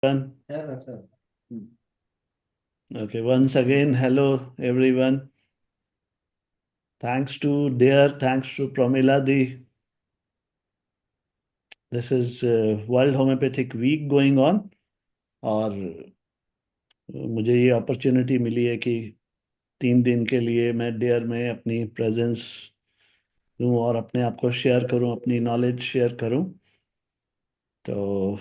One. Yeah, that's right. Hmm. Okay, once again, hello everyone. Thanks to Pramila Di. This is World Homeopathic Week going on और मुझे ये opportunity मिली है कि 3 दिन के लिए मैं डेयर में अपनी प्रेजेंस दूं और अपने आप को शेयर करूं, अपनी नॉलेज शेयर करूं। तो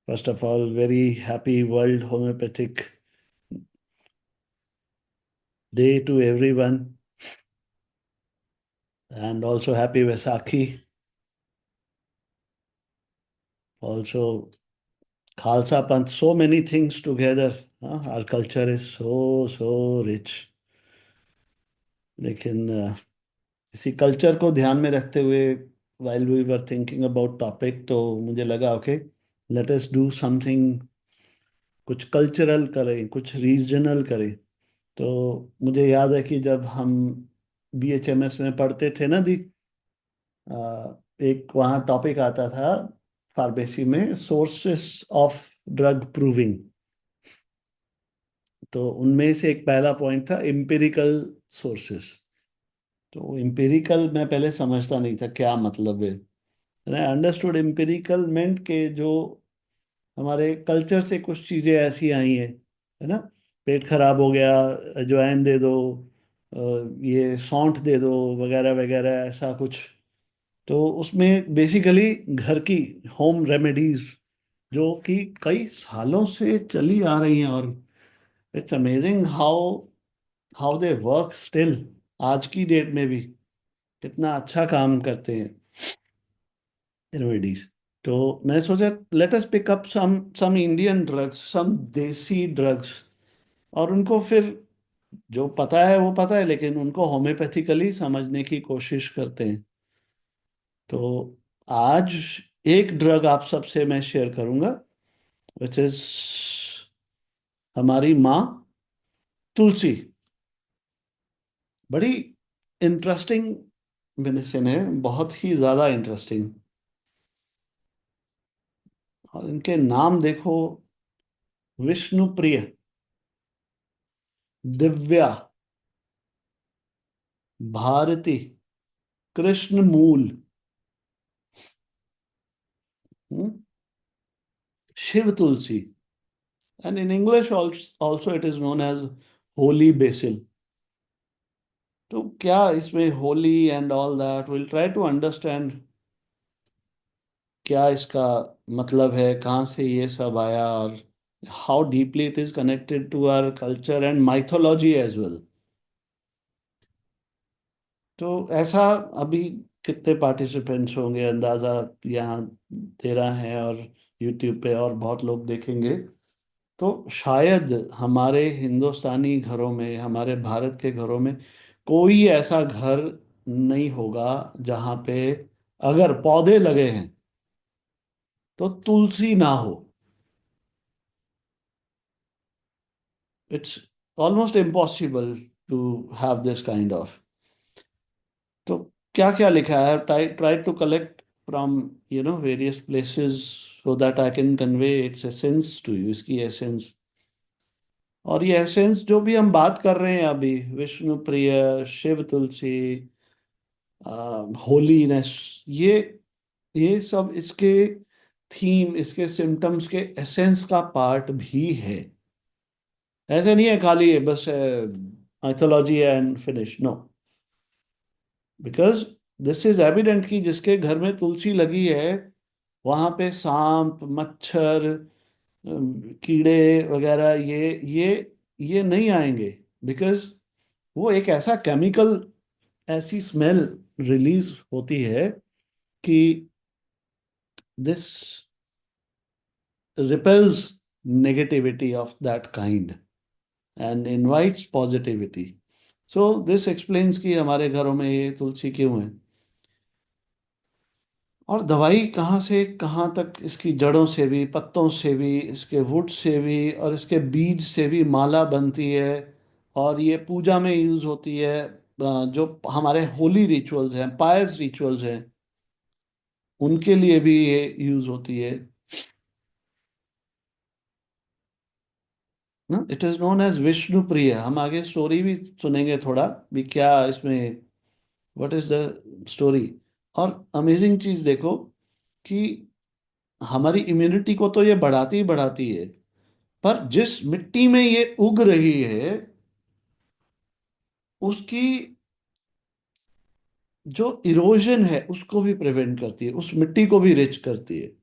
first of all very happy world homoeopathic day to everyone and also happy Vaisakhi also Khalsa Panth, so many things together. Our culture is so rich. लेकिन इसी कल्चर को ध्यान में रखते हुए while we were thinking about topic तो मुझे लगा okay let us do something कुछ कल्चरल करें कुछ रीजनल करें। तो मुझे याद है कि जब हम BHMS में पढ़ते थे ना दी एक वहाँ टॉपिक आता था फार्मेसी में सोर्सेस ऑफ ड्रग प्रूविंग। तो उनमें से एक पहला पॉइंट था एम्पिरिकल सोर्सेस। तो एम्पिरिकल मैं पहले समझता नहीं था क्या मतलब है। आई अंडरस्टूड एम्पिरिकल मेंट के जो हमारे कल्चर से कुछ चीजें ऐसी आई हैं, है ना। पेट खराब हो गया, अजवाइन दे दो, ये सौंठ दे दो, वगैरह वगैरह ऐसा कुछ। तो उसमें बेसिकली घर की होम रेमेडीज जो कि कई सालों से चली आ रही हैं, और it's amazing how they work still आज की डेट में भी कितना अच्छा काम करते हैं रेमेडीज। तो मैं सोचा let us pick up some Indian drugs, some desi drugs, और उनको फिर जो पता है वो पता है, लेकिन उनको होम्योपैथिकली समझने की कोशिश करते हैं। तो आज एक ड्रग आप सबसे मैं शेयर करूंगा विच इज हमारी माँ तुलसी। बड़ी इंटरेस्टिंग मेडिसिन है, बहुत ही ज्यादा इंटरेस्टिंग। और इनके नाम देखो, विष्णु प्रिय, Divya, Bharati, Krishnamool, Shiv Tulsi, and in English also it is known as holy basil. तो क्या इसमें holy and all that will try to understand क्या इसका मतलब है, कहाँ से ये सब आया, और how deeply it is connected to our culture and mythology as well. तो ऐसा अभी कितने पार्टिसिपेंट्स होंगे अंदाजा यहाँ 13 हैं, और यूट्यूब पे और बहुत लोग देखेंगे। तो शायद हमारे हिंदुस्तानी घरों में, हमारे भारत के घरों में कोई ऐसा घर नहीं होगा जहाँ पे अगर पौधे लगे हैं तो तुलसी ना हो। It's almost impossible to have this kind of. तो क्या क्या लिखा है, try try to collect from various places so that I can convey its essence to you, इसकी एसेंस। और ये एसेंस जो भी हम बात कर रहे हैं अभी, विष्णु प्रिय, शिव तुलसी, होलीनेस, ये ये सब इसके थीम, इसके सिम्टम्स के एसेंस का पार्ट भी है। ऐसे नहीं है खाली है बस mythology and finish, no. Because this is evident कि जिसके घर में तुलसी लगी है वहां पे सांप, मच्छर, कीड़े वगैरह ये नहीं आएंगे। बिकॉज वो एक ऐसा केमिकल, ऐसी स्मेल रिलीज होती है कि this repels negativity of that kind and invites positivity. So this explains कि हमारे घरों में ये तुलसी क्यों है। और दवाई कहाँ से कहाँ तक, इसकी जड़ों से भी, पत्तों से भी, इसके वुड से भी, और इसके बीज से भी माला बनती है। और ये पूजा में यूज होती है, जो हमारे होली रिचुअल्स हैं, पायस रिचुअल्स हैं, उनके लिए भी ये यूज होती है। ना, it is known as Vishnu priya. हम आगे स्टोरी भी सुनेंगे थोड़ा भी, क्या इसमें, व्हाट इज द स्टोरी। और अमेजिंग चीज देखो कि हमारी इम्यूनिटी को तो ये बढ़ाती ही बढ़ाती है, पर जिस मिट्टी में ये उग रही है उसकी जो इरोजन है उसको भी प्रिवेंट करती है, उस मिट्टी को भी रिच करती है।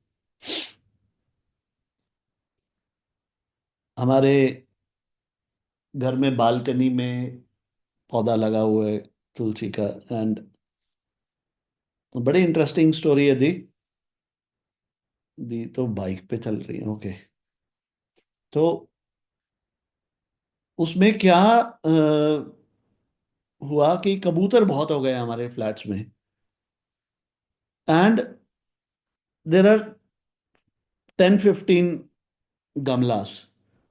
हमारे घर में बालकनी में पौधा लगा हुआ है तुलसी का। एंड बड़ी इंटरेस्टिंग स्टोरी है दी। दी तो बाइक पे चल रही है, ओके। तो उसमें क्या हुआ कि कबूतर बहुत हो गए हमारे फ्लैट्स में। एंड देर आर 10-15 गमलास।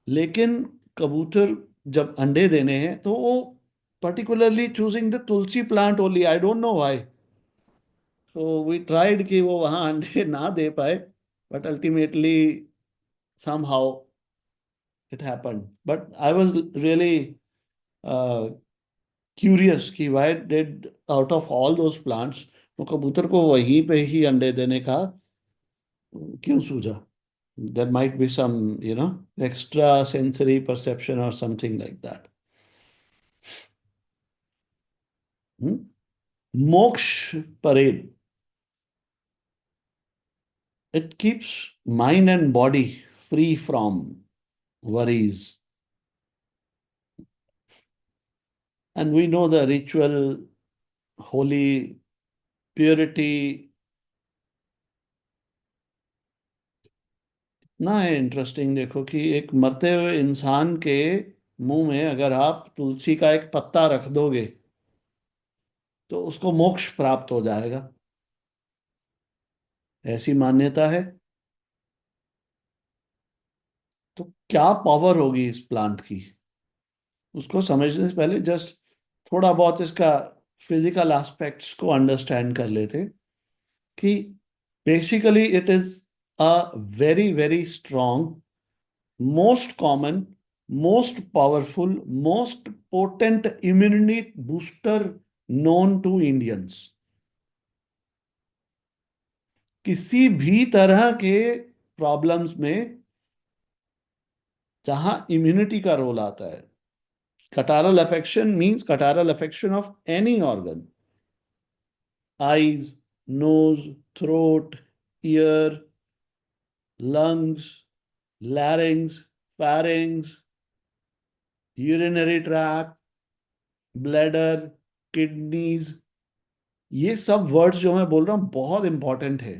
लेकिन कबूतर जब अंडे देने हैं तो वो particularly choosing the tulsi plant only, I don't know why. तो वी ट्राइड कि वो वहां अंडे ना दे पाए, but ultimately somehow it happened. But I was really curious कि why did out of all those plants वो कबूतर को वहीं पे ही अंडे देने का क्यों सूझा। There might be some, extra sensory perception or something like that. Hmm? Moksha parade. It keeps mind and body free from worries. And we know the ritual, holy purity ना है इंटरेस्टिंग। देखो कि एक मरते हुए इंसान के मुंह में अगर आप तुलसी का एक पत्ता रख दोगे तो उसको मोक्ष प्राप्त हो जाएगा, ऐसी मान्यता है। तो क्या पावर होगी इस प्लांट की, उसको समझने से पहले जस्ट थोड़ा बहुत इसका फिजिकल एस्पेक्ट्स को अंडरस्टैंड कर लेते कि basically it is a very very strong, most common, most powerful, most potent immunity booster known to Indians। किसी भी तरह के प्रॉब्लम्स में जहां इम्यूनिटी का रोल आता है, catarrhal affection means catarrhal affection of any organ, eyes, nose, throat, ear, lungs, larynx, pharynx, urinary tract, bladder, kidneys, ये सब वर्ड्स जो मैं बोल रहा हूँ बहुत इंपॉर्टेंट है।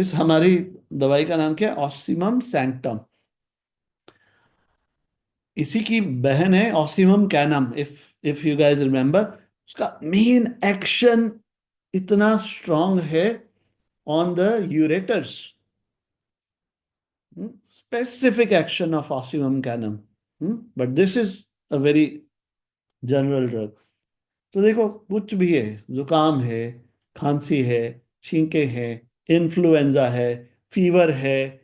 इस हमारी दवाई का नाम क्या है? Ocimum sanctum. इसी की बहन है Ocimum कैनम, if you guys remember. उसका मेन एक्शन इतना स्ट्रांग है on the ureters, specific action of Ocimum कैनम। But this is a very general drug. तो देखो कुछ भी है, जुकाम है, खांसी है, छींके हैं, इन्फ्लुएंजा है, फीवर है,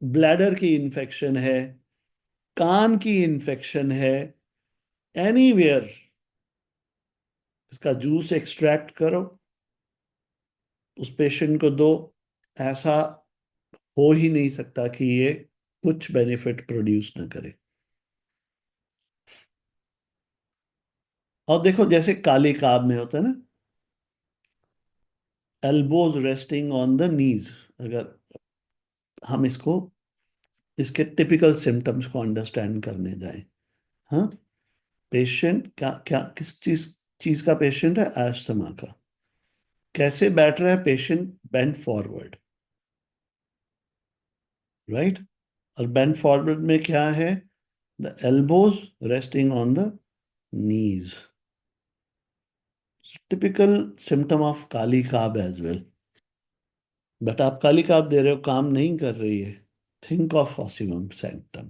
ब्लैडर की इन्फेक्शन है, कान की इन्फेक्शन है, एनीवेयर, इसका जूस एक्सट्रैक्ट करो, उस पेशेंट को दो। ऐसा हो ही नहीं सकता कि ये कुछ बेनिफिट प्रोड्यूस ना करे। और देखो जैसे काली काब में होता है ना, एल्बोज रेस्टिंग ऑन द नीज। अगर हम इसको, इसके टिपिकल सिम्टम्स को अंडरस्टैंड करने जाए, हाँ, पेशेंट क्या क्या किस चीज चीज का पेशेंट है? अस्थमा का। कैसे बैठ रहा है पेशेंट? Bend forward, right. और बेंड फॉरवर्ड में क्या है? The elbows resting on the knees. Typical symptom of kali carb as well. But आप काली काब दे रहे हो, काम नहीं कर रही है, think of Ocimum sanctum.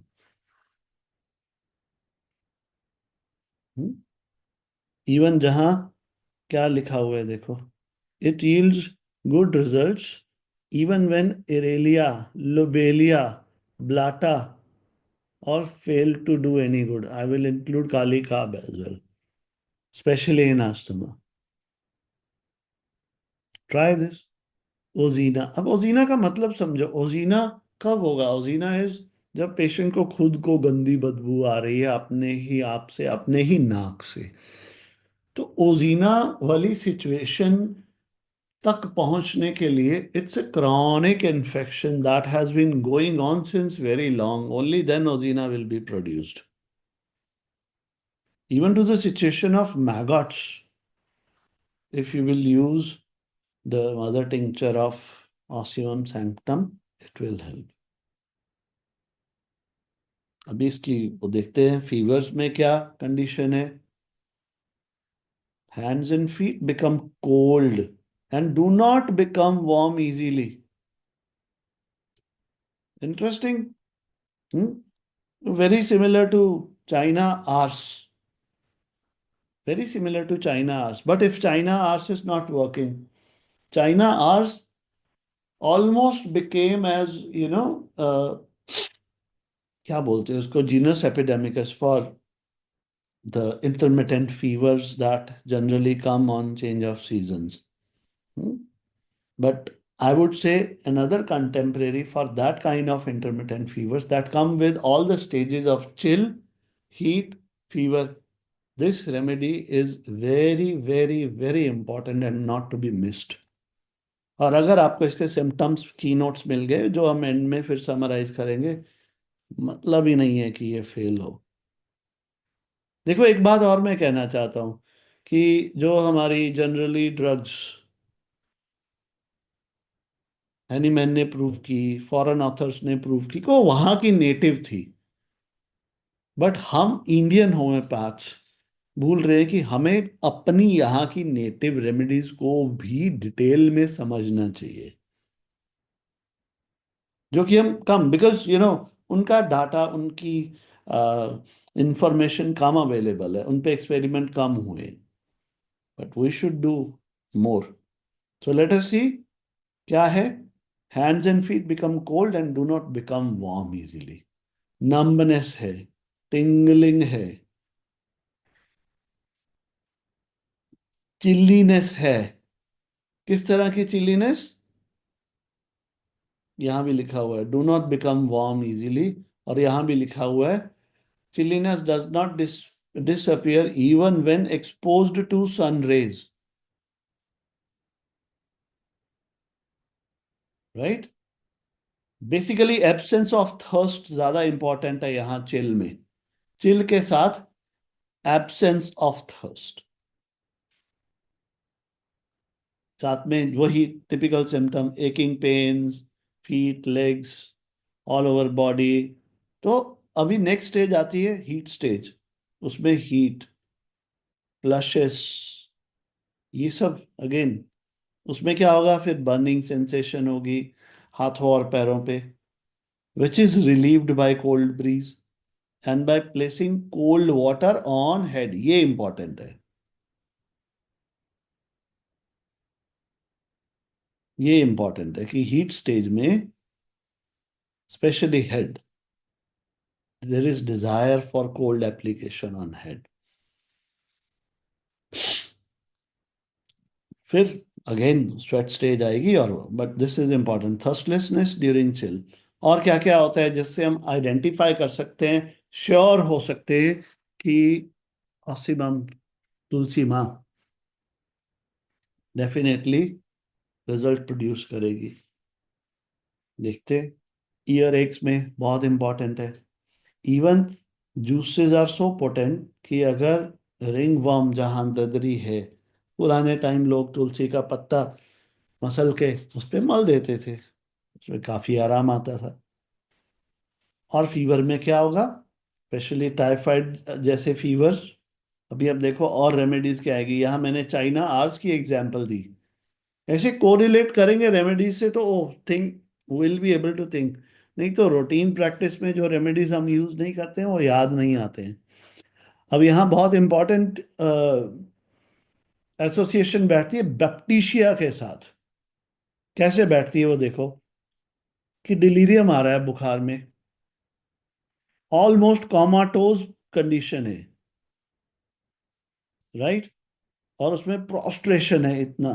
Even जहां क्या लिखा हुआ है देखो, it yields good results even when irelia, lobelia, blata, or fail to do any good. I will include kali carb as well, especially in asthma. Try this. ओजीना, अब ओजीना का मतलब समझो। ओजीना कब होगा? ओजीना इज जब पेशेंट को खुद को गंदी बदबू आ रही है अपने ही आप से, अपने ही नाक से। तो ओजीना वाली सिचुएशन तक पहुंचने के लिए it's a chronic infection that has been going on since very long, only then ozaena will be produced. Even to the situation of maggots, if you will use the mother tincture of Osmium sanctum, it will help. अभी इसकी वो देखते हैं fevers में क्या condition है। Hands and feet become cold and do not become warm easily. Interesting. Hmm? Very similar to China arse. Very similar to China arse. But if China arse is not working, China arse almost became as, क्या बोलते हैं उसको, genus epidemicus for the intermittent fevers that generally come on change of seasons. Hmm? But I would say another contemporary for that kind of intermittent fevers that come with all the stages of chill, heat, fever. This remedy is very, very, very important and not to be missed. और अगर आपको इसके symptoms की notes मिल गए जो हम and में फिर समराइज करेंगे, मतलब ही नहीं है कि ये फेल हो। देखो एक बात और मैं कहना चाहता हूँ कि जो हमारी जनरली ड्रग्स हैनीमैन ने प्रूव की, फॉरेन ऑथर्स ने प्रूव की, को वहां की नेटिव थी। बट हम इंडियन होम्योपैथ्स भूल रहे हैं कि हमें अपनी यहाँ की नेटिव रेमेडीज को भी डिटेल में समझना चाहिए, जो कि हम कम, बिकॉज उनका डाटा, उनकी इंफॉर्मेशन कम अवेलेबल है, उन पे एक्सपेरिमेंट कम हुए। But we should do more. So let us see क्या है। Hands and feet become cold and do not become warm easily. Numbness है, टिंगलिंग है, चिल्लीनेस है। किस तरह की चिल्लीनेस? यहां भी लिखा हुआ है do not become warm easily, और यहां भी लिखा हुआ है chilliness does not disappear even when exposed to sun rays, right. Basically absence of thirst ज्यादा इंपॉर्टेंट है यहां चिल में। चिल के साथ एब्सेंस ऑफ थर्स्ट, साथ में वही typical symptom, aching pains, feet, legs, all over body. तो अभी नेक्स्ट स्टेज आती है हीट स्टेज। उसमें हीट, फ्लशेस, ये सब अगेन। उसमें क्या होगा फिर? बर्निंग सेंसेशन होगी हाथों और पैरों पे, which is relieved by cold breeze and by placing cold water on head. ये इंपॉर्टेंट है, ये इंपॉर्टेंट है कि हीट स्टेज में specially head, there is desire for cold application on head. फिर अगेन स्वेट स्टेज आएगी, और but this is important, thirstlessness during chill. और क्या क्या होता है जिससे हम आइडेंटिफाई कर सकते हैं, श्योर हो सकते हैं कि ऑक्सीमम तुलसी माँ डेफिनेटली रिजल्ट प्रोड्यूस करेगी। देखते, ईयर एक्स में बहुत इंपॉर्टेंट है। Even juices are so potent कि अगर रिंग वर्म जहां ददरी है, पुराने टाइम लोग तुलसी का पत्ता मसल के उस पे मल देते थे, उसमें काफी आराम आता था। और फीवर में क्या होगा? स्पेशली टाइफाइड जैसे फीवर। अभी अब देखो और रेमेडीज क्या आएगी। यहाँ मैंने चाइना आर्स की एग्जांपल दी। ऐसे कोरिलेट करेंगे रेमेडीज से तो think will be able to think. नहीं तो रूटीन प्रैक्टिस में जो रेमेडीज हम यूज नहीं करते हैं वो याद नहीं आते हैं। अब यहाँ बहुत इंपॉर्टेंट एसोसिएशन बैठती है बैप्टीशिया के साथ। कैसे बैठती है वो देखो, कि डिलीरियम आ रहा है बुखार में, ऑलमोस्ट कॉमाटोज कंडीशन है, राइट, और उसमें प्रोस्ट्रेशन है इतना,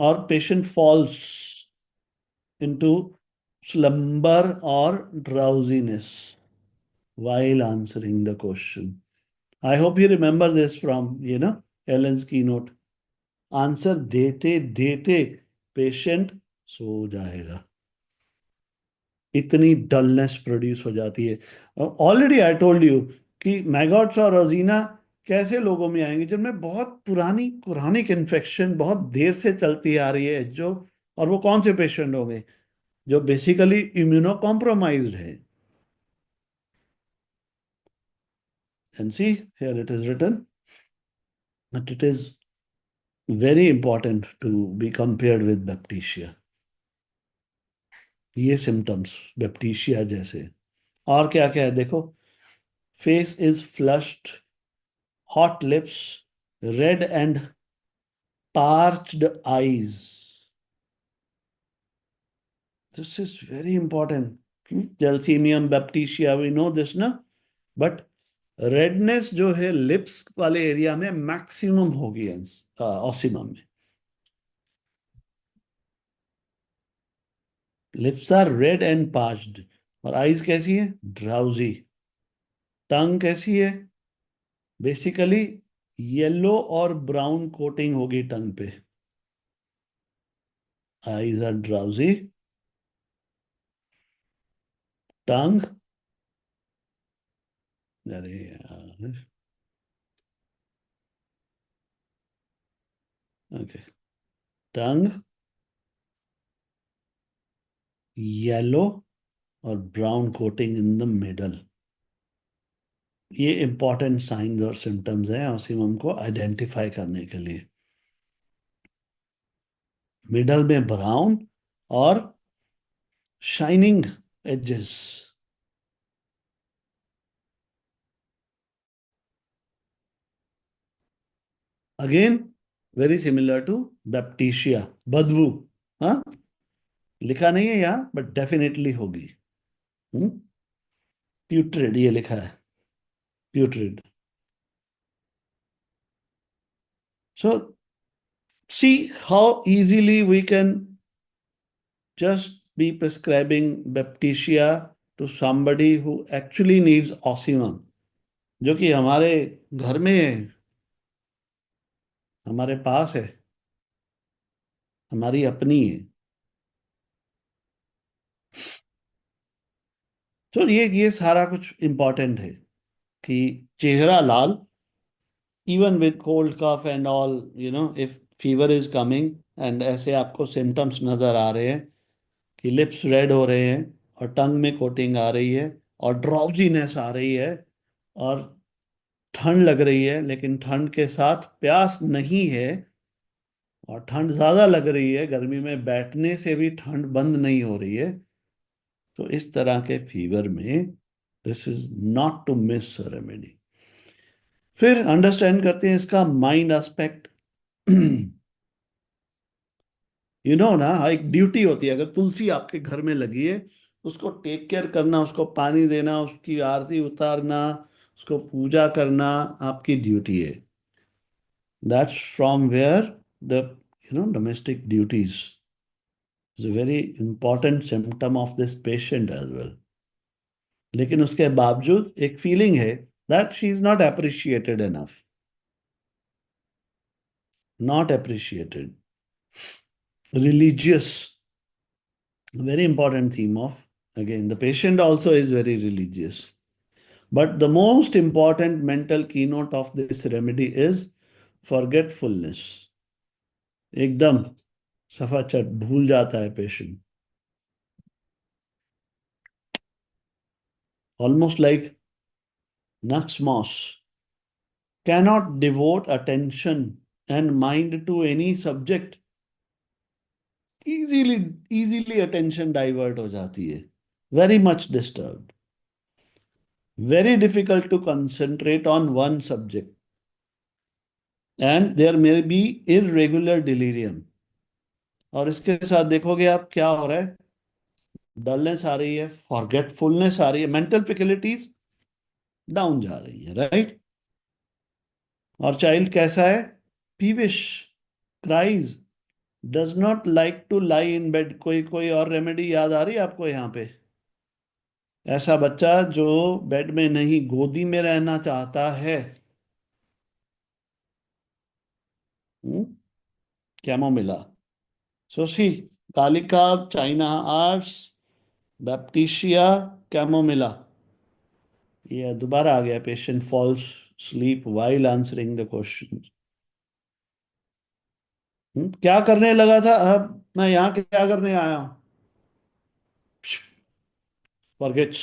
और पेशेंट फॉल्स इनटू स्लम्बर और drowsiness while answering the question. I hope you remember this from, Ellen's keynote. Answer देते देते पेशेंट सो जाएगा, इतनी डलनेस प्रोड्यूस हो जाती है। ऑलरेडी आई टोल्ड यू कि मैगॉट्स और रोजीना कैसे लोगों में आएंगे जिनमें बहुत पुरानी क्रोनिक इन्फेक्शन बहुत देर से चलती आ रही है, जो, और वो कौन से पेशेंट होंगे जो बेसिकली इम्यूनो कॉम्प्रोमाइज्ड है। And see here it is written that it is very important to be compared with baptisia. ये सिम्टम्स बैप्टीशिया जैसे। और क्या क्या है देखो, face is flushed, hot lips, red and parched eyes. This is very important. Gelsemium bapticia, we know this ना, but redness जो है लिप्स वाले एरिया में मैक्सिमम होगी ऑसिमम में। Lips are red and parched, और आईज कैसी है, ड्राउजी। टंग कैसी है, बेसिकली येलो और ब्राउन कोटिंग होगी टंग पे। आईज आर ड्राउजी, टंग, अरे यार, ओके, टंग येलो और brown coating in the middle. ये इंपॉर्टेंट साइंस और सिम्टम्स हैं ऑसिमम को आइडेंटिफाई करने के लिए। मिडल में ब्राउन और shining edges. Again very similar to baptisia, बदबू। हाँ, लिखा नहीं है यहाँ बट डेफिनेटली होगी। प्यूट्रिड ये लिखा है, प्यूट्रिड। So see how easily we can just be prescribing Baptisia to somebody who actually needs Osimum, जो कि हमारे घर में है, हमारे पास है, हमारी अपनी है। तो ये सारा कुछ इम्पोर्टेंट है कि चेहरा लाल, even with cold cough and all, if fever is coming and ऐसे आपको सिम्टम्स नजर आ रहे हैं कि लिप्स रेड हो रहे हैं और टंग में कोटिंग आ रही है और ड्राउजीनेस आ रही है और ठंड लग रही है, लेकिन ठंड के साथ प्यास नहीं है, और ठंड ज्यादा लग रही है, गर्मी में बैठने से भी ठंड बंद नहीं हो रही है, तो इस तरह के फीवर में this is not to miss remedy. फिर अंडरस्टैंड करते हैं इसका माइंड एस्पेक्ट। ना, एक ड्यूटी होती है, अगर तुलसी आपके घर में लगी है, उसको टेक केयर करना, उसको पानी देना, उसकी आरती उतारना, उसको पूजा करना आपकी ड्यूटी है। That's from where the domestic duties is a very important symptom of this patient as well। लेकिन उसके बावजूद एक फीलिंग है that she is not appreciated enough, not appreciated. Religious, very important theme of, again, the patient also is very religious. But the most important mental keynote of this remedy is forgetfulness। एकदम सफाचट भूल जाता है patient, almost like Nux moss, cannot devote attention and mind to any subject। easily attention divert हो जाती है, very much disturbed, very difficult to concentrate on one subject, and there may be irregular delirium। और इसके साथ देखोगे आप क्या हो रहा है, डलनेस आ रही है, फॉरगेटफुलनेस आ रही है, मेंटल फैकल्टीज डाउन जा रही है, राइट। और चाइल्ड कैसा है? Peevish, cries, does not like to lie in bed. कोई कोई और रेमेडी याद आ रही है आपको यहाँ पे? ऐसा बच्चा जो बेड में नहीं, गोदी में रहना चाहता है। Chamomilla. So see, kalika, china ars, baptisia, chamomilla. ये दोबारा आ गया, patient falls sleep while answering the question. क्या करने लगा था? अब मैं यहाँ क्या करने आया हूँ? Forgets,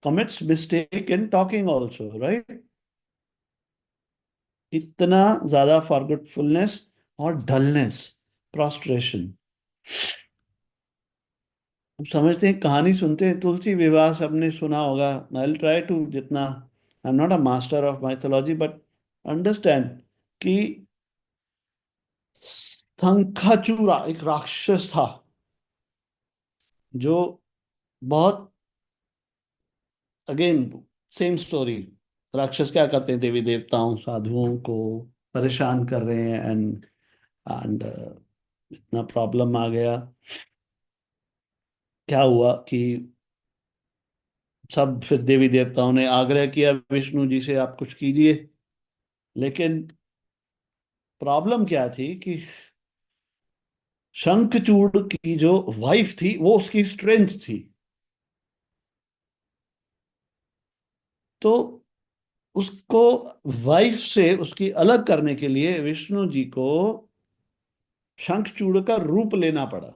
commits mistake in talking also, right? इतना ज्यादा फॉरगेटफुलनेस और डलनेस, प्रोस्ट्रेशन। हम समझते हैं, कहानी सुनते हैं, तुलसी विवाह सबने सुना होगा। आई ट्राई टू जितना, आई am not a master of mythology but understand कि शंखचूड़ा एक राक्षस था जो बहुत, अगेन सेम स्टोरी। राक्षस क्या करते हैं? देवी देवताओं साधुओं को परेशान कर रहे हैं, एंड इतना प्रॉब्लम आ गया। क्या हुआ कि सब फिर देवी देवताओं ने आग्रह किया विष्णु जी से, आप कुछ कीजिए। लेकिन प्रॉब्लम क्या थी कि शंखचूड़ की जो वाइफ थी वो उसकी स्ट्रेंथ थी। तो उसको, वाइफ से उसकी अलग करने के लिए विष्णु जी को शंखचूड़ का रूप लेना पड़ा।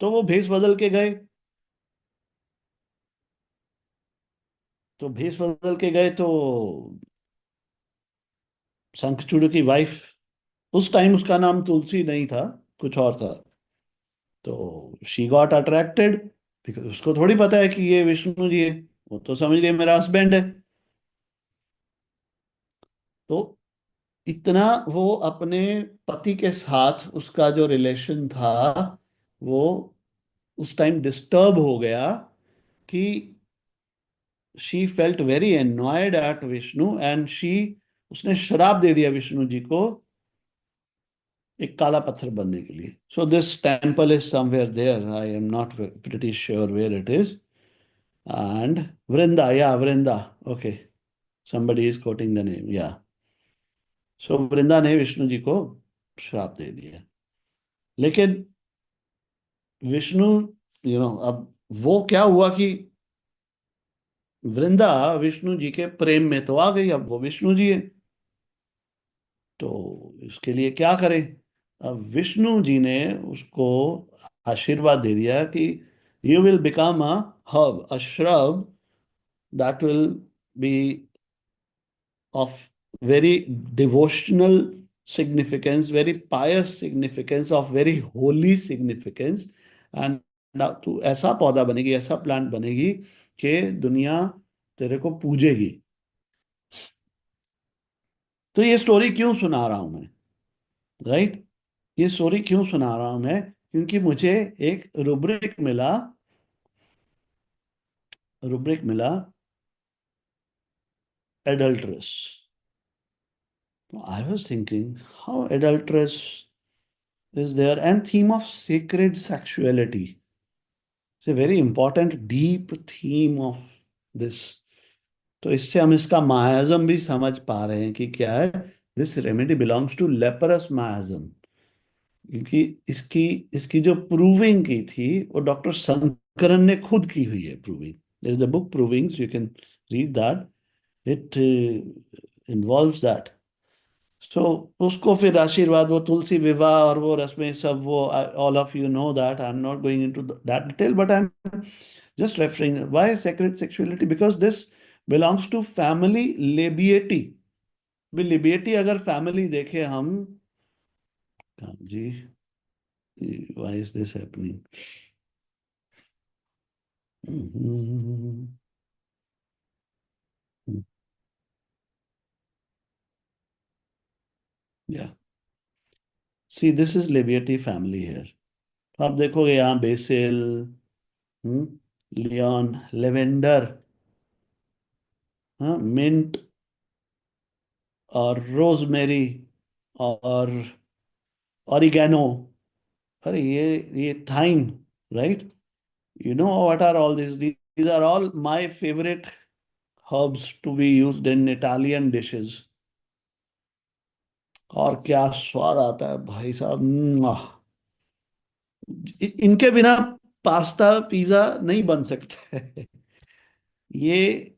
तो वो भेष बदल के गए। तो भेष बदल के गए तो शंखचूड़ की वाइफ, उस टाइम उसका नाम तुलसी नहीं था, कुछ और था। तो शी गॉट अट्रैक्टेड, बिकॉज उसको थोड़ी पता है कि ये विष्णु जी है। वो तो समझ लिया मेरा हस्बैंड है। तो इतना वो अपने पति के साथ उसका जो रिलेशन था, वो उस टाइम डिस्टर्ब हो गया कि she felt very annoyed at Vishnu and she, उसने श्राप दे दिया विष्णु जी को एक काला पत्थर बनने के लिए। So this temple is somewhere there, I am not pretty sure where it is. And Vrinda, या Vrinda, okay, somebody is quoting the name, yeah. So Vrinda ने विष्णु जी को श्राप दे दिया। लेकिन विष्णु, अब वो क्या हुआ कि वृंदा विष्णु जी के प्रेम में तो आ गई, अब वो विष्णु जी है। तो इसके लिए क्या करें? अब विष्णु जी ने उसको आशीर्वाद दे दिया कि you will become a herb, a shrub that will be of very devotional significance, very pious significance, of very holy significance। And तू ऐसा पौधा बनेगी, ऐसा प्लांट बनेगी कि दुनिया तेरे को पूजेगी। तो ये स्टोरी क्यों सुना रहा हूं मैं, राइट? ये स्टोरी क्यों सुना रहा हूं मैं? क्योंकि मुझे एक रुब्रिक मिला, adulteress. I was thinking how adulteress is there, and theme of sacred sexuality. It's a very important deep theme of this। तो इससे हम इसका मायाज़म भी समझ पा रहे हैं कि क्या है। This remedy belongs to leprous miasm. क्योंकि इसकी इसकी जो प्रूविंग की थी वो डॉक्टर शंकरन ने खुद की हुई है proving. There is a book provings, you can read that. It involves that. So उसको फिर आशीर्वाद, वो तुलसी विवाह और वो रस्में सब, वो all of you know that, I am not going into that detail, but I am just referring why sacred sexuality, because this belongs to family labiatae. भी लिबिएटी अगर फैमिली देखे हम, हाँ जी, why is this happening? Yeah, see this is labiatae family here. तो आप देखोगे यहाँ बेसिल, लियोन, लेवेंडर, हाँ, मिंट, और रोजमेरी, और ऑरिगेनो। अरे ये thyme, right? You know what are all this? These are all my favourite herbs to be used in Italian dishes. और क्या स्वाद आता है भाई साहब! इनके बिना पास्ता पिज्जा नहीं बन सकते। ये,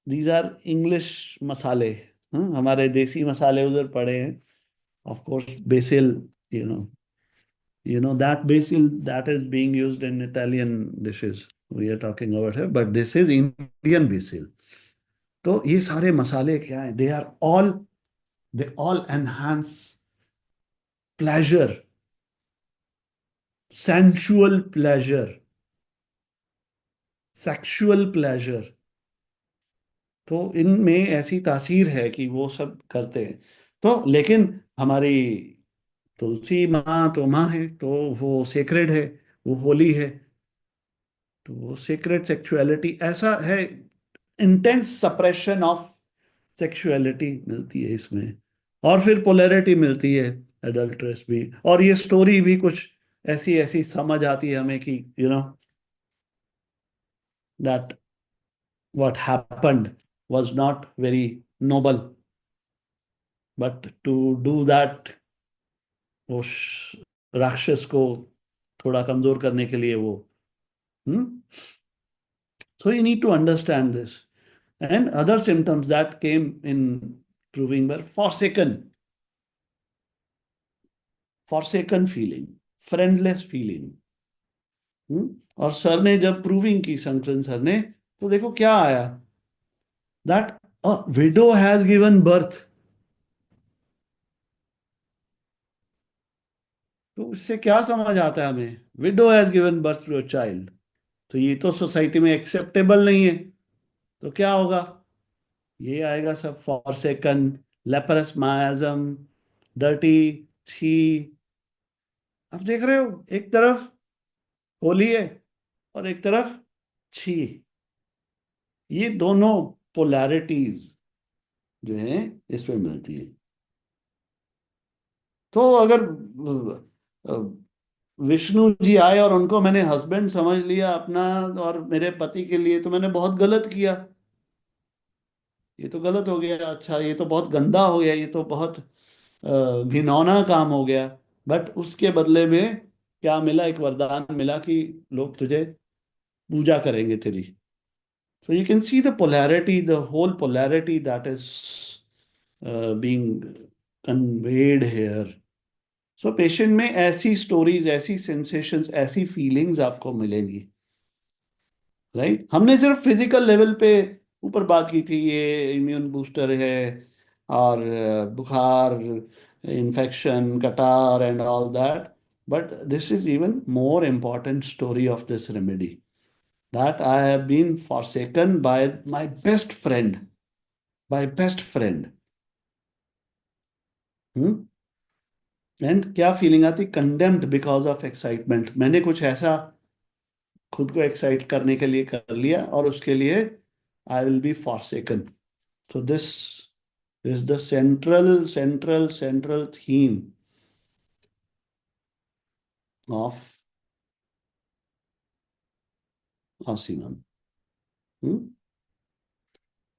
दीज आर इंग्लिश मसाले। हमारे देसी मसाले उधर पड़े हैं। Of course BECIL, you know, that basil that is being used in Italian dishes we are talking about here, but this is Indian basil. तो ये सारे मसाले क्या है? They all enhance pleasure, sensual pleasure, sexual pleasure। तो इनमें ऐसी तासीर है कि वो सब करते हैं। तो लेकिन हमारी तुलसी माँ तो माँ है, तो वो सेक्रेड है, वो होली है। तो वो सीक्रेट सेक्सुअलिटी ऐसा है, इंटेंस सप्रेशन ऑफ सेक्सुअलिटी मिलती है इसमें। और फिर पोलैरिटी मिलती है, एडल्ट्रेस भी, और ये स्टोरी भी कुछ ऐसी ऐसी समझ आती है हमें कि that what happened was not very noble, but to do that, उस राक्षस को थोड़ा कमजोर करने के लिए वो। Hmm so you need to understand this. And other symptoms that came in proving were forsaken feeling, friendless feeling। और सर ने जब प्रूविंग की, शंकरन सर ने, तो देखो क्या आया, that a widow has given birth. तो इससे क्या समझ आता है हमें? Widow has given birth to a child. तो ये तो सोसाइटी में एक्सेप्टेबल नहीं है। तो क्या होगा? ये आएगा सब, फॉरसेकन, लेपरस मायाजम, डर्टी, छी। अब देख रहे हो, एक तरफ होली है और एक तरफ छी। ये दोनों पोलैरिटीज जो है इसमें मिलती है। तो अगर विष्णु जी आए और उनको मैंने हस्बैंड समझ लिया अपना, और मेरे पति के लिए, तो मैंने बहुत गलत किया। ये तो गलत हो गया, अच्छा ये तो बहुत गंदा हो गया, ये तो बहुत घिनौना काम हो गया। बट उसके बदले में क्या मिला? एक वरदान मिला कि लोग तुझे पूजा करेंगे तेरी। So you can see the polarity, the whole polarity that is being conveyed here. So patient में ऐसी स्टोरीज, ऐसी सेंसेशंस, ऐसी फीलिंग्स आपको मिलेंगी, राइट? हमने सिर्फ फिजिकल लेवल पे ऊपर बात की थी, ये इम्यून बूस्टर है, और बुखार, इन्फेक्शन, कटार and all that. But this is even more important story of this remedy, that I have been forsaken by my best friend, by best friend। And क्या फीलिंग आती? Condemned because of excitement. मैंने कुछ ऐसा खुद को excite करने के लिए कर लिया, और उसके लिए I will be forsaken. So this is the central theme of Ocimum.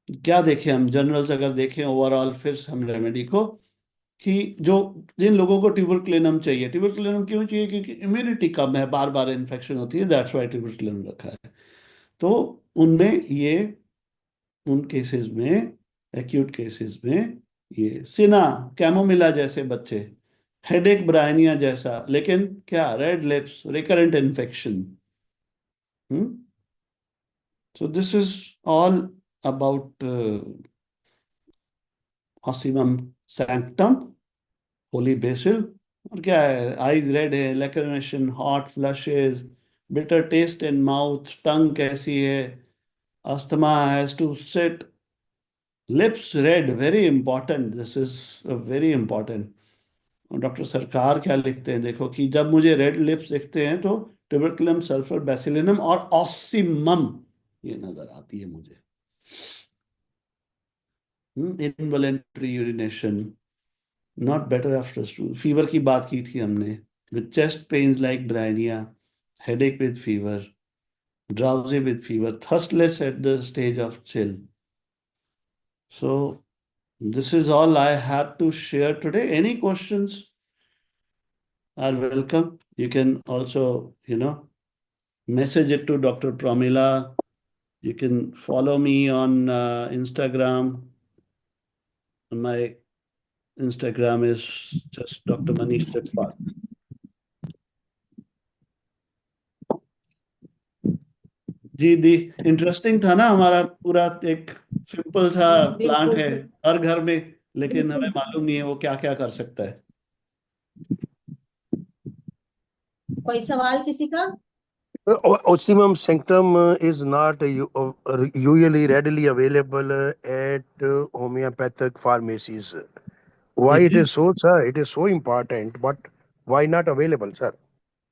क्या देखें हम, जनरल्स अगर देखें ओवरऑल, फिर हम रेमेडी को, कि जो जिन लोगों को ट्यूबरकुलिनम चाहिए, ट्यूबरकुलिनम क्यों चाहिए? क्योंकि इम्यूनिटी कम है, बार बार इन्फेक्शन होती है, दैट्स वाई ट्यूबरकुलिनम रखा है। तो उनमें ये, उन केसेस में, एक्यूट केसेस में, ये सिना, कैमोमिला जैसे बच्चे, हेडेक ब्रायनिया जैसा, लेकिन क्या, red lips, recurrent infection. So this is all about Ocimum sanctum, holy basil. और क्या है? आईज रेड है, lacrimation, hot flushes, bitter taste in mouth, tongue कैसी है, asthma has to sit, lips red, very important, this is very important. Doctor Sarkar क्या लिखते हैं देखो, कि जब मुझे रेड लिप्स दिखते हैं तो ट्यूबरकुलम, सल्फर, बैसिलिनम और ऑसिमम ये नजर आती है मुझे। Involuntary urination not better after stool, fever की बात की थी हमने, with chest pains like bryonia, headache with fever, drowsy with fever, thirstless at the stage of chill. So this is all I had to share today. Any questions are welcome. You can also, message it to Dr. Pramila. You can follow me on Instagram. My Instagram is just Dr. Manish Chitpal. Ji the, interesting था ना हमारा पूरा एक simple सा plant बिल्कुल है हर घर में, लेकिन हमें बिल्कुल। मालूम नहीं है वो क्या क्या कर सकता है। कोई सवाल किसी का? Osimum sanctum is not usually readily available at homeopathic pharmacies. Why it देखिए, is so, sir? It is so important, but why not available, sir?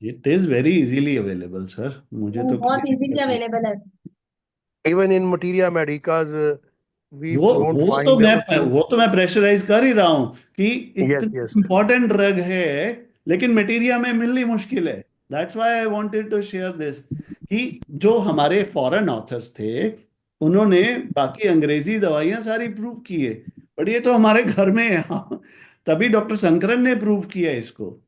It is very easily available sir, मुझे तो कोई बहुत इजीली दिक्कत नहीं। Available है। Even in Materia Medicas, we वो don't वो तो find मैं Osimum. वो तो मैं प्रेशराइज कर ही रहा हूं कि Yes, इतनी yes. इंपॉर्टेंट ड्रग है, लेकिन मटेरिया में मिलनी मुश्किल है। That's why I wanted to share this, कि जो हमारे फॉरेन ऑथर्स थे उन्होंने बाकी अंग्रेजी दवाइयां सारी प्रूव की है, बट ये तो हमारे घर में है। हाँ, तभी डॉक्टर शंकरन ने प्रूव किया इसको।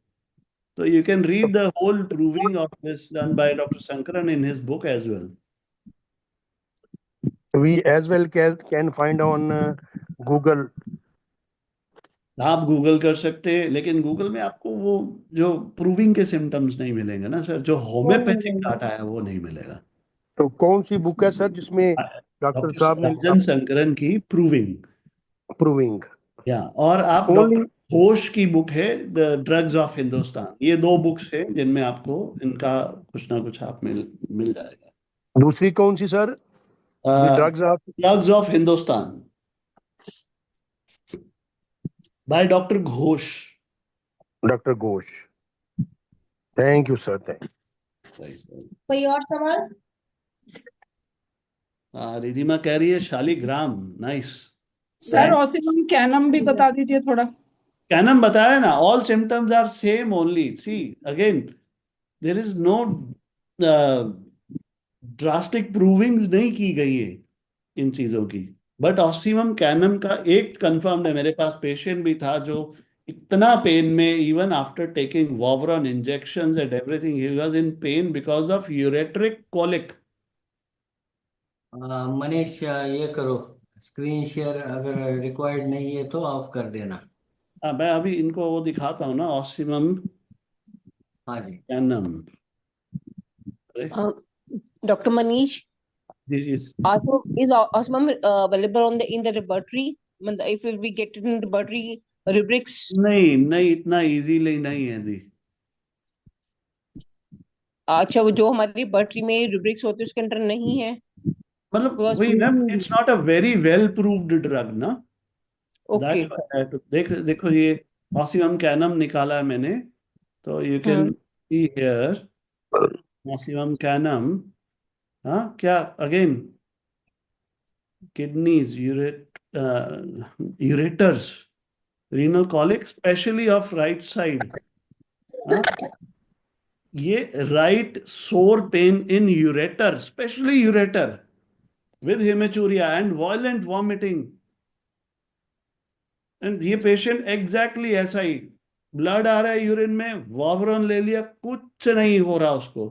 तो you can read the whole proving of this done by Dr. Sankaran in his book as well. We as well can find on Google. आप गूगल कर सकते हैं, लेकिन गूगल में आपको वो जो प्रूविंग के सिम्टम्स नहीं मिलेंगे ना सर, जो वो नहीं होम्योपैथिक मिलेंगे। डाटा है वो नहीं मिलेगा। तो कौन सी बुक है सर जिसमें डॉक्टर डॉक्टर साहब ने लिखा राजन शंकरन की प्रूविंग, प्रूविंग? या और आप डॉक्टर ओनली घोष की बुक है द ड्रग्स ऑफ हिंदुस्तान, ये दो बुक्स हैं जिनमें आपको इनका कुछ ना कुछ आप मिल मिल जाएगा। दूसरी कौन सी sir? The drugs of drugs of Hindustan by doctor Ghosh. Doctor Ghosh. Thank you sir, thank कोई और सवाल? रिधिमा कह रही है Shaligram, nice. Sir Ocimum canum भी बता दीजिए थोड़ा। कैनम बताया ना, all symptoms are same only, see again there is no drastic proving नहीं की गई है इन चीजों की। बट ऑसिमम कैनम का एक कंफर्म्ड है, मेरे पास पेशेंट भी था जो इतना पेन में, even after taking Voveran injections and everything he was in pain because of ureteric colic. Manish, ये करो, स्क्रीन शेयर अगर रिक्वायर्ड नहीं है तो ऑफ कर देना। मैं अभी इनको वो दिखाता हूँ ना, ऑसिमम हाँ जी। कैनम। Dr. Manish, this is is osmum available on in the laboratory? If we get it in the laboratory rubrics, नहीं नहीं, इतना इजीली नहीं है दी। अच्छा, वो जो हमारी laboratory में rubrics होते हैं उसके अंदर नहीं है, मतलब because वही ना, it's not a very well proved drug ना। okay. दैट देखो ये ऑसिमम कैनम निकाला है मैंने, तो you can hmm see here Ocimum canum. हाँ क्या, again kidneys, ureters, renal colic specially of right side. हाँ, ये right sore pain in ureter, specially ureter with hematuria and violent vomiting, and ये patient exactly ऐसा ही, blood आ रहा है urine में, वावरन ले लिया, कुछ नहीं हो रहा उसको,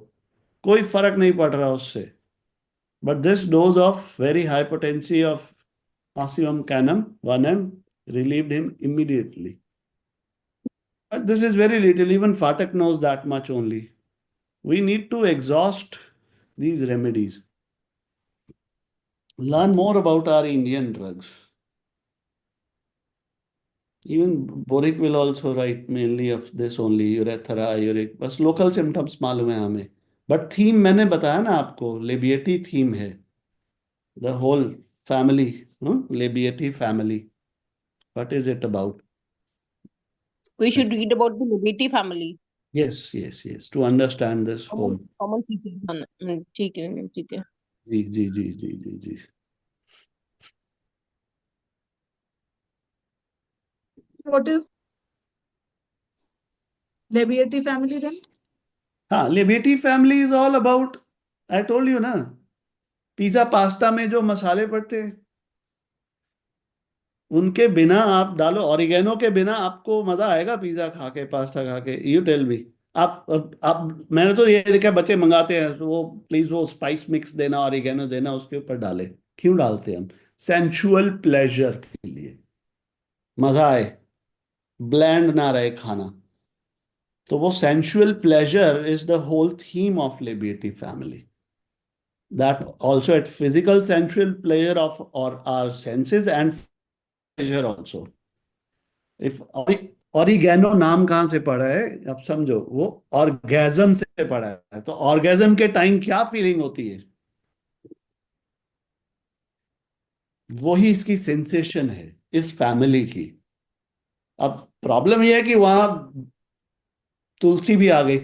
कोई फर्क नहीं पड़ रहा उससे। But this dose of very high potency of Ocimum कैनम 1 mg relieved him immediately. But this is very little, even Fatak knows that much only. We need to exhaust these remedies, learn more about our Indian drugs. Even Boric will also write mainly of this only, urethra, uric, बस local symptoms मालूम है हमें। But theme मैंने बताया ना आपको, Labiatae theme है, the whole family, Labiatae family, what is it about? We should read about the Leviti family. yes, to understand this whole. Common feature ठीक है मैम, ठीक है। जी जी जी जी जी जी। What is Leviati family then? हाँ, Labiatae family is all about, I told you ना, पिज्जा पास्ता में जो मसाले पड़ते हैं उनके बिना आप डालो, ऑरिगेनो के बिना आपको मजा आएगा पिज्जा खा के, पास्ता खा के? You tell me. आप मैंने तो ये देखा बच्चे मंगाते हैं तो वो प्लीज वो स्पाइस मिक्स देना, ऑरिगेनो देना, उसके ऊपर डाले। क्यों डालते हैं हम? सेंसुअल प्लेजर के लिए, मजा आए, ब्लैंड ना रहे खाना। तो वो sensual pleasure is the whole theme of labiatae family, that also at physical sensual pleasure of or our senses and pleasure also. If oregano नाम कहां से पड़ा है अब समझो, वो ऑर्गेजम से पड़ा है। तो ऑर्गेजम के टाइम क्या फीलिंग होती है, वही इसकी सेंसेशन है इस फैमिली की। अब प्रॉब्लम यह है कि वहां तुलसी भी आ गई।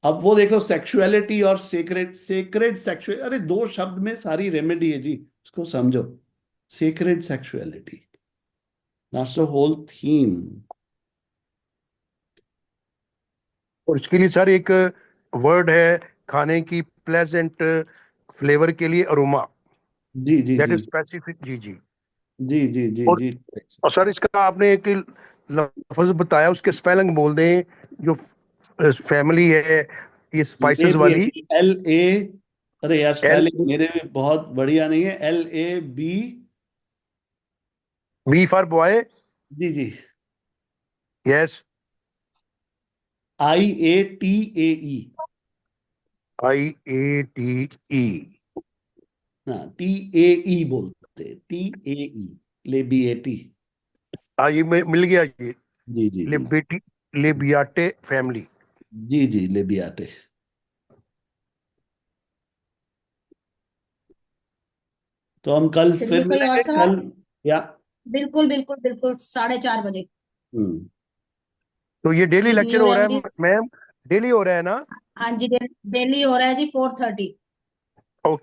अब वो देखो, सेक्सुअलिटी और सेक्रेड, सेक्रेड सेक्सुअल, अरे दो शब्द में सारी रेमेडी है जी, उसको समझो। Sacred sexuality, that's the whole theme. और इसके लिए सर एक वर्ड है खाने की, प्लेजेंट फ्लेवर के लिए अरोमा, जी जी दैट जी इज स्पेसिफिक। जी जी। जी जी जी और, जी। और सर इसका आपने एक लफ्ज बताया, उसके स्पेलिंग बोल दें, जो फैमिली है ये स्पाइसेस वाली। एल ए, अरे यार एल, स्पेलिंग मेरे भी बहुत बढ़िया नहीं है। LAB, B for boy. जी जी, यस। IATAE, IATE। हाँ TAE बोलते, TAE, लेबिएटी। ये मिल गया ये, जी जी जी लेबियाटे फैमिली। जी जी, लेबियाटे। तो हम कल चलिए, फिर कोई और मिलेंगे सवाल? कल, या? बिल्कुल बिल्कुल बिल्कुल, 4:30 बजे। हम्म। तो ये डेली सी लेक्चर यू हो रहा है रेमेडीज। मैम? डेली हो रहा है ना? हाँ जी, डेली हो रहा है जी, 4:30। और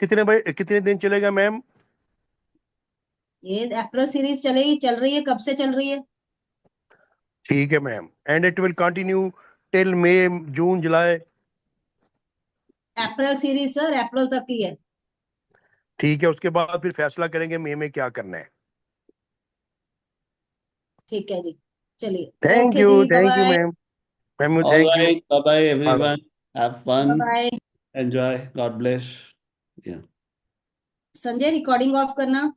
कितने दिन चलेगा मैम? ये अप्रैल सीरीज चल रही है, कब से चल रही है? ठीक है ma'am, and it will continue till May, June, July. April series sir, अप्रैल तक की है। ठीक है, उसके बाद फिर फैसला करेंगे मई में क्या करना है। ठीक है जी, चलिए, थैंक ओके यू, जी, bye thank you bye. Ma'am. Ma'am All thank you. right, bye bye bye bye. everyone, have fun, bye bye. enjoy, God bless, yeah। Sanjay, recording off करना।